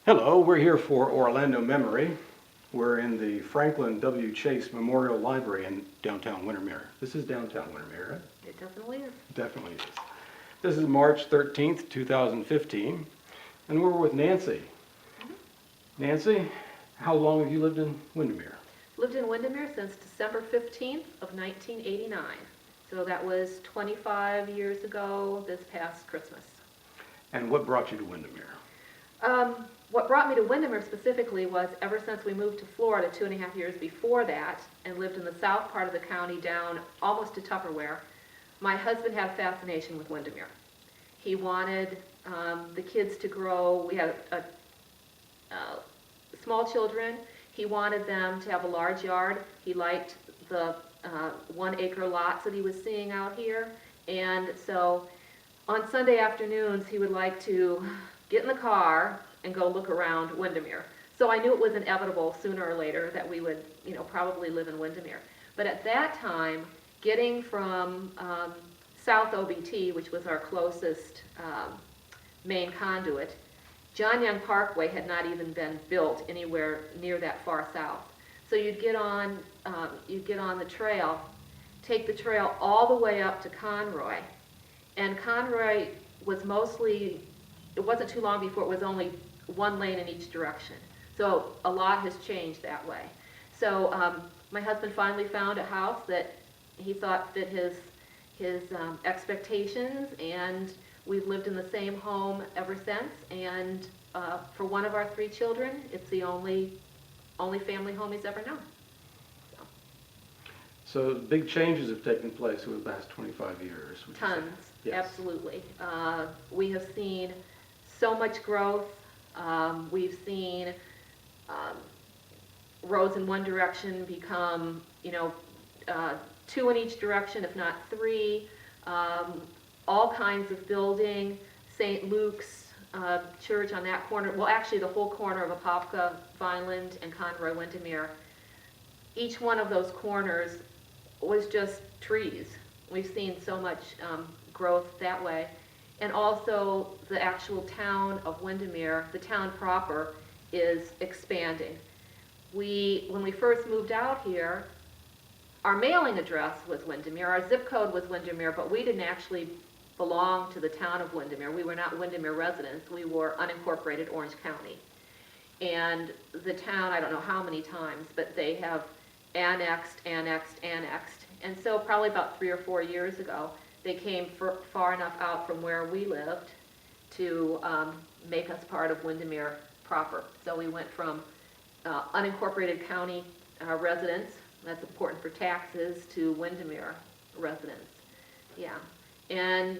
Hello, we're here for Orlando Memory. We're in the Franklin W. Chase Memorial Library in downtown Windermere. This is downtown Windermere, right? It definitely is. Definitely is. This is March 13th, 2015, and we're with Nancy. Nancy, how long have you lived in Windermere? Lived in Windermere since December 15th of 1989. So that was 25 years ago this past Christmas. And what brought you to Windermere? What brought me to Windermere specifically was ever since we moved to Florida 2.5 years before that and lived in the south part of the county down almost to Tupperware, my husband had a fascination with Windermere. He wanted the kids to grow. We had small children. He wanted them to have a large yard. He liked the 1 acre lots that he was seeing out here. And so on Sunday afternoons, he would like to get in the car and go look around Windermere. So I knew it was inevitable sooner or later that we would, probably live in Windermere. But at that time, getting from South OBT, which was our closest main conduit, John Young Parkway had not even been built anywhere near that far south. So you'd get on the trail, take the trail all the way up to Conroy, and Conroy was mostly, it wasn't too long before it was only one lane in each direction. So a lot has changed that way. So my husband finally found a house that he thought fit his expectations, and we've lived in the same home ever since. And for one of our 3 children, it's the only family home he's ever known. So big changes have taken place over the past 25 years. Would you say? Tons, Yes. absolutely. We have seen so much growth. We've seen roads in one direction become, 2 in each direction, if not 3. All kinds of building. St. Luke's Church on that corner. Well, actually, the whole corner of Apopka, Vineland, and Conroy, Windermere. Each one of those corners was just trees. We've seen so much growth that way. And also the actual town of Windermere, the town proper, is expanding. When we first moved out here, our mailing address was Windermere, our zip code was Windermere, but we didn't actually belong to the town of Windermere. We were not Windermere residents. We were unincorporated Orange County. And the town, I don't know how many times, but they have annexed. And so probably about 3 or 4 years ago, they came far enough out from where we lived to make us part of Windermere proper. So we went from unincorporated county residents, that's important for taxes, to Windermere residents. Yeah. And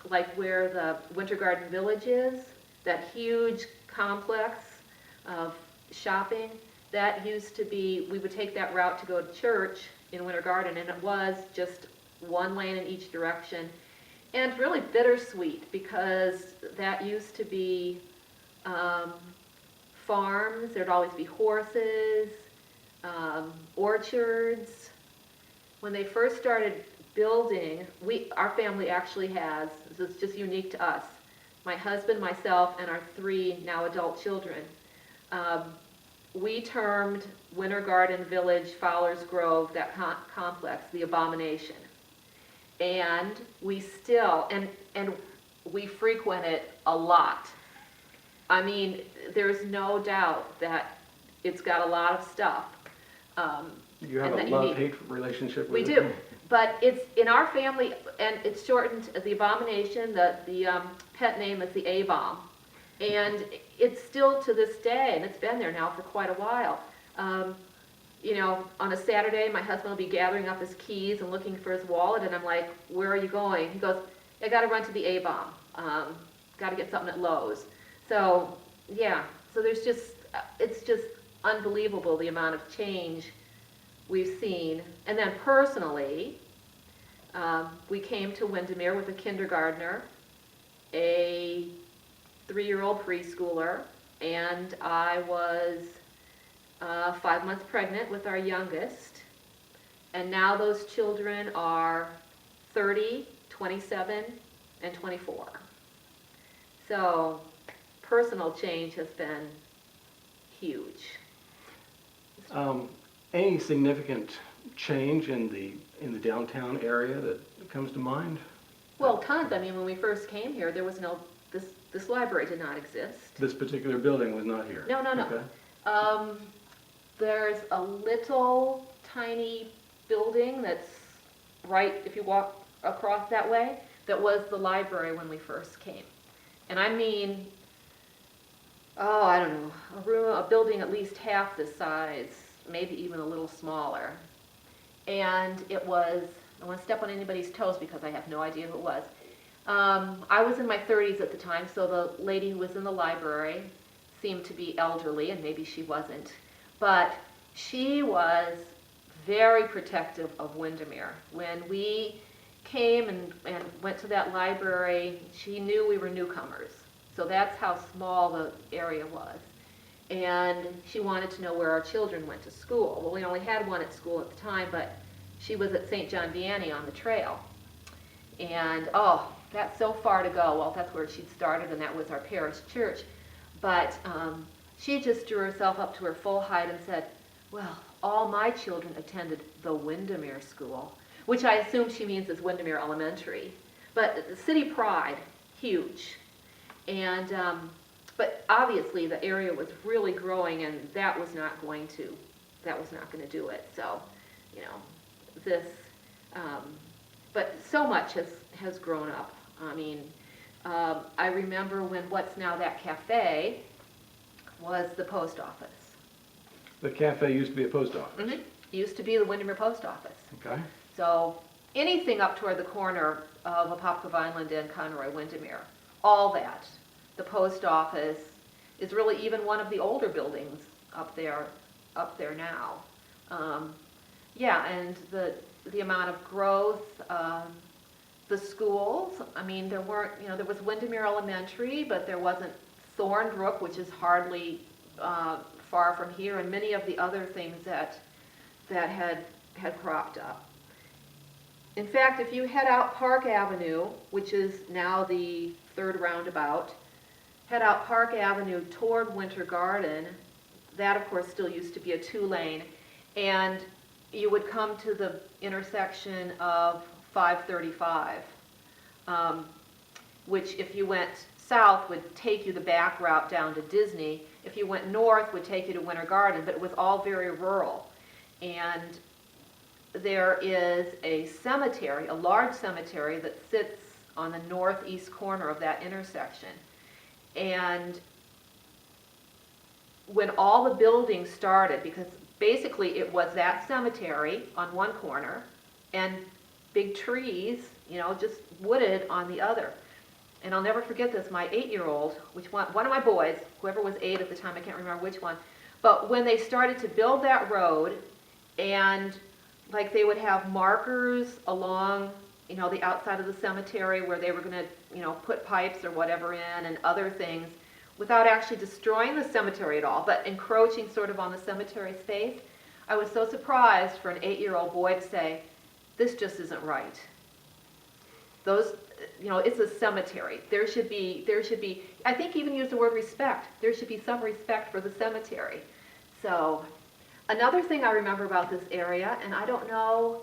like where the Winter Garden Village is, that huge complex of shopping, that used to be, we would take that route to go to church in Winter Garden, and it was just one lane in each direction, and really bittersweet because that used to be farms. There'd always be horses, orchards. When they first started building, our family actually has, this is just unique to us, my husband, myself, and our 3 now adult children. We termed Winter Garden Village, Fowler's Grove, that complex, the abomination. And we still, and we frequent it a lot. I mean, there's no doubt that it's got a lot of stuff. You have a love-hate relationship with we it? We do. But it's in our family, and it's shortened, the abomination, the pet name is the A-bomb. And it's still to this day, and it's been there now for quite a while. On a Saturday, my husband will be gathering up his keys and looking for his wallet, and I'm like, where are you going? He goes, I got to run to the A-bomb. Got to get something at Lowe's. So, yeah, so it's just unbelievable the amount of change we've seen. And then personally, we came to Windermere with a kindergartner, a 3-year-old preschooler, and I was 5 months pregnant with our youngest. And now those children are 30, 27, and 24. So personal change has been huge. Any significant change in the downtown area that comes to mind? Well, tons. I mean, when we first came here, there was no, this library did not exist. This particular building was not here? No, no, no. Okay. There's a little tiny building that's right, if you walk across that way, that was the library when we first came. And I mean, oh, I don't know, a building at least half this size, maybe even a little smaller. And it was, I don't want to step on anybody's toes because I have no idea who it was. I was in my 30s at the time, so the lady who was in the library seemed to be elderly, and maybe she wasn't. But she was very protective of Windermere. When we came and went to that library, she knew we were newcomers. So that's how small the area was. And she wanted to know where our children went to school. Well, we only had one at school at the time, but she was at St. John Vianney on the trail. And, oh, that's so far to go. Well, that's where she'd started, and that was our parish church. But she just drew herself up to her full height and said, well, all my children attended the Windermere School, which I assume she means is Windermere Elementary. But the city pride, huge. And, but obviously the area was really growing, and that was not going to do it. So, you know, this, but so much has grown up. I mean, I remember when what's now that cafe was the post office. The cafe used to be a post office? Mm-hmm. Used to be the Windermere post office. Okay. So anything up toward the corner of Apopka Vineland and Conway, Windermere, all that. The post office is really even one of the older buildings up there now. Yeah, and the amount of growth, the schools. I mean, there weren't, you know, there was Windermere Elementary, but there wasn't Thornbrook, which is hardly far from here, and many of the other things that had cropped up. In fact, if you head out Park Avenue, which is now the third roundabout, head out Park Avenue toward Winter Garden, that of course still used to be a 2-lane, and you would come to the intersection of 535, which if you went south would take you the back route down to Disney. If you went north would take you to Winter Garden, but it was all very rural. And there is a cemetery, a large cemetery that sits on the northeast corner of that intersection. And when all the buildings started, because basically it was that cemetery on one corner and big trees, you know, just wooded on the other. And I'll never forget this, my 8-year-old, one of my boys, whoever was 8 at the time, I can't remember which one, but when they started to build that road, and like they would have markers along, you know, the outside of the cemetery where they were going to, you know, put pipes or whatever in and other things, without actually destroying the cemetery at all, but encroaching sort of on the cemetery space, I was so surprised for an 8-year-old boy to say, this just isn't right. Those, you know, it's a cemetery. There should be, I think even use the word respect. There should be some respect for the cemetery. So, another thing I remember about this area, and I don't know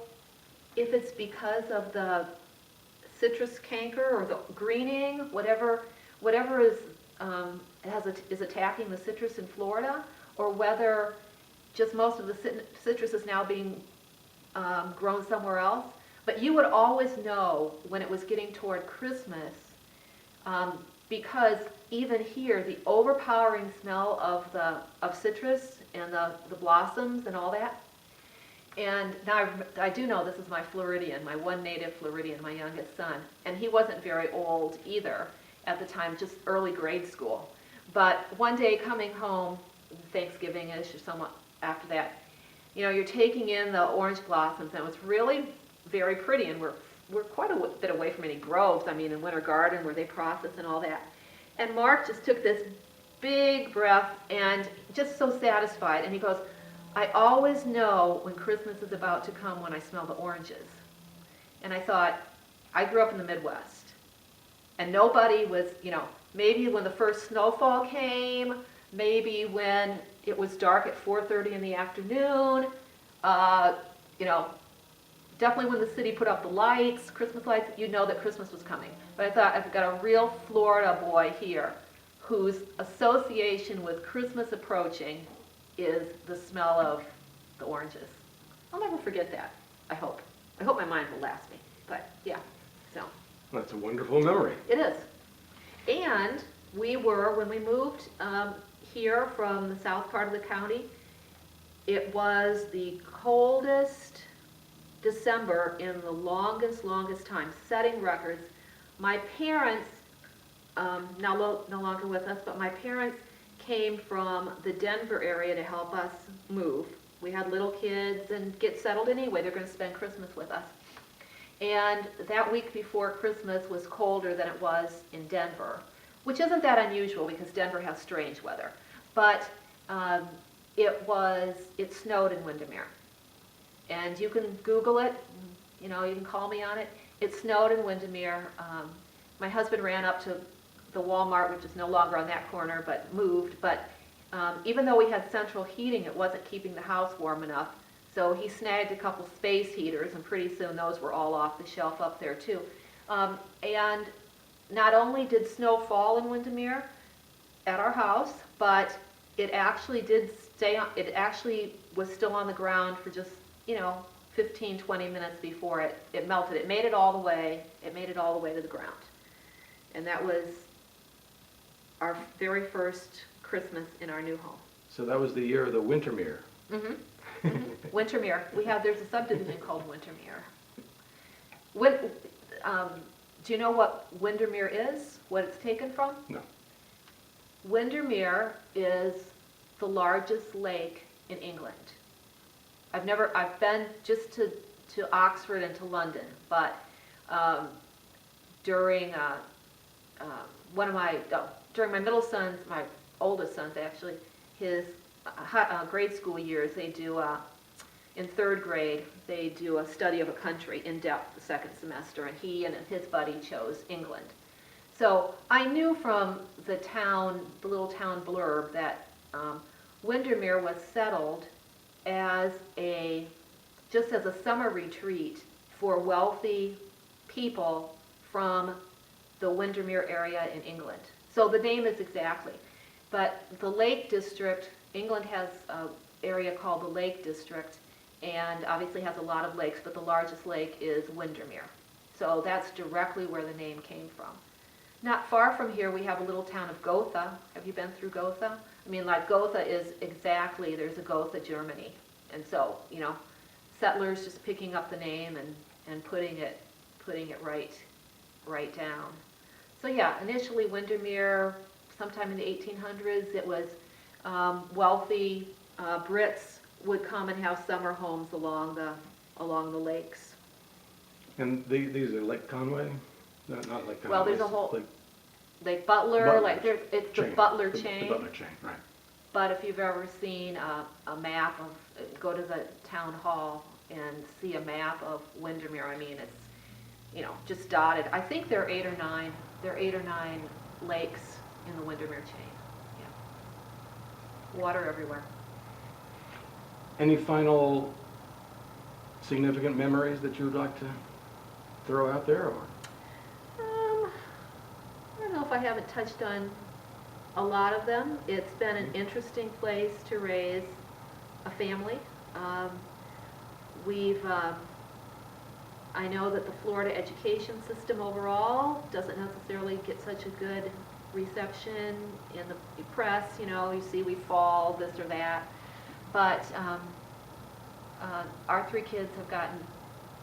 if it's because of the citrus canker or the greening, whatever is attacking the citrus in Florida, or whether just most of the citrus is now being grown somewhere else. But you would always know when it was getting toward Christmas, because even here, the overpowering smell of citrus and the blossoms and all that. And now I do know this is my Floridian, my one native Floridian, my youngest son, and he wasn't very old either at the time, just early grade school. But one day coming home, Thanksgiving-ish or somewhat after that, you know, you're taking in the orange blossoms, and it was really very pretty, and we're quite a bit away from any groves, I mean, in Winter Garden where they process and all that. And Mark just took this big breath and just so satisfied, and he goes, I always know when Christmas is about to come when I smell the oranges. And I thought, I grew up in the Midwest, and nobody was, you know, maybe when the first snowfall came, maybe when it was dark at 4:30 in the afternoon, you know, definitely when the city put up the lights, Christmas lights, you'd know that Christmas was coming. But I thought, I've got a real Florida boy here whose association with Christmas approaching is the smell of the oranges. I'll never forget that, I hope. I hope my mind will last me, but yeah, so. That's a wonderful memory. It is. And we were, when we moved here from the south part of the county, it was the coldest December in the longest time, setting records. My parents, no longer with us, but my parents came from the Denver area to help us move. We had little kids and get settled anyway. They're going to spend Christmas with us. And that week before Christmas was colder than it was in Denver, which isn't that unusual because Denver has strange weather. But it snowed in Windermere. And you can Google it, you know, you can call me on it. It snowed in Windermere. My husband ran up to the Walmart, which is no longer on that corner, but moved. But even though we had central heating, it wasn't keeping the house warm enough. So he snagged a couple space heaters, and pretty soon those were all off the shelf up there too. And not only did snow fall in Windermere at our house, but it actually did stay on, it actually was still on the ground for just, 15, 20 minutes before it melted. It made it all the way to the ground. And that was our very first Christmas in our new home. So that was the year of the Windermere. Mm-hmm. Mm-hmm. Windermere. There's a subdivision called Windermere. Do you know what Windermere is? What it's taken from? No. Windermere is the largest lake in England. I've been just to Oxford and to London, but during during my middle son's, my oldest son's actually, his grade school years, they do, in third grade, they do a study of a country in depth the second semester, and he and his buddy chose England. So I knew from the little town blurb that Windermere was settled just as a summer retreat for wealthy people from the Windermere area in England. So the name is exactly. But the Lake District, England has an area called the Lake District, and obviously has a lot of lakes, but the largest lake is Windermere. So that's directly where the name came from. Not far from here, we have a little town of Gotha. Have you been through Gotha? I mean, like Gotha is exactly, there's a Gotha, Germany. And so, settlers just picking up the name and putting it right down. So yeah, initially Windermere, sometime in the 1800s, it was wealthy Brits would come and have summer homes along the lakes. And these are Lake Conway? No, not Lake Conway. Well, there's a whole Lake Lake Butler, it's the Butler chain. The Butler chain, right. But if you've ever seen a map of, go to the town hall and see a map of Windermere, I mean, it's, just dotted. I think there are 8 or 9 lakes in the Windermere chain. Yeah. Water everywhere. Any final significant memories that you would like to throw out there, or? I don't know if I haven't touched on a lot of them. It's been an interesting place to raise a family. I know that the Florida education system overall doesn't necessarily get such a good reception in the press. You see we fall, this or that. But our 3 kids have gotten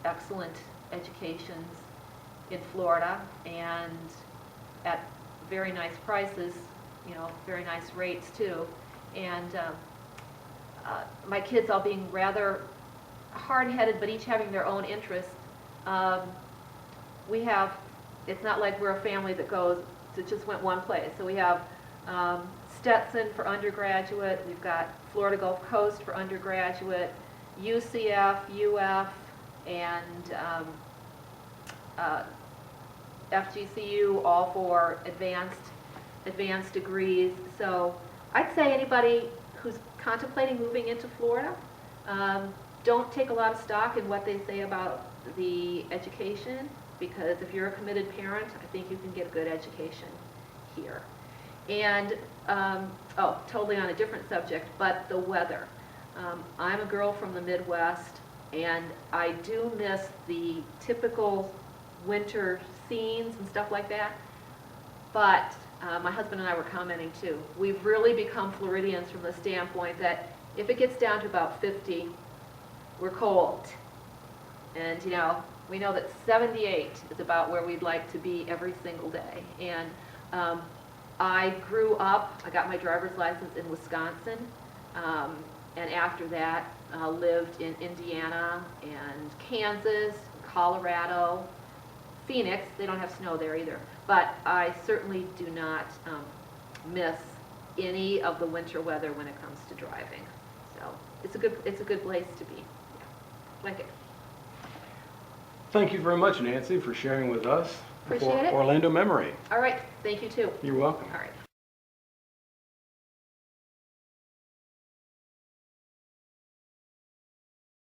excellent educations in Florida and at very nice prices, very nice rates too. And my kids all being rather hard-headed, but each having their own interests. It's not like we're a family that just went one place. So we have Stetson for undergraduate, we've got Florida Gulf Coast for undergraduate, UCF, UF, and FGCU, all for advanced advanced degrees. So I'd say anybody who's contemplating moving into Florida, don't take a lot of stock in what they say about the education, because if you're a committed parent, I think you can get a good education here. And, oh, totally on a different subject, but the weather. I'm a girl from the Midwest, and I do miss the typical winter scenes and stuff like that. But my husband and I were commenting too. We've really become Floridians from the standpoint that if it gets down to about 50, we're cold. And, you know, we know that 78 is about where we'd like to be every single day. And I grew up, I got my driver's license in Wisconsin, and after that lived in Indiana and Kansas, Colorado, Phoenix. They don't have snow there either. But I certainly do not miss any of the winter weather when it comes to driving. So it's a good place to be. Yeah. Like it. Thank you very much, Nancy, for sharing with us. Appreciate it. Orlando memory. All right, thank you too. You're welcome. All right.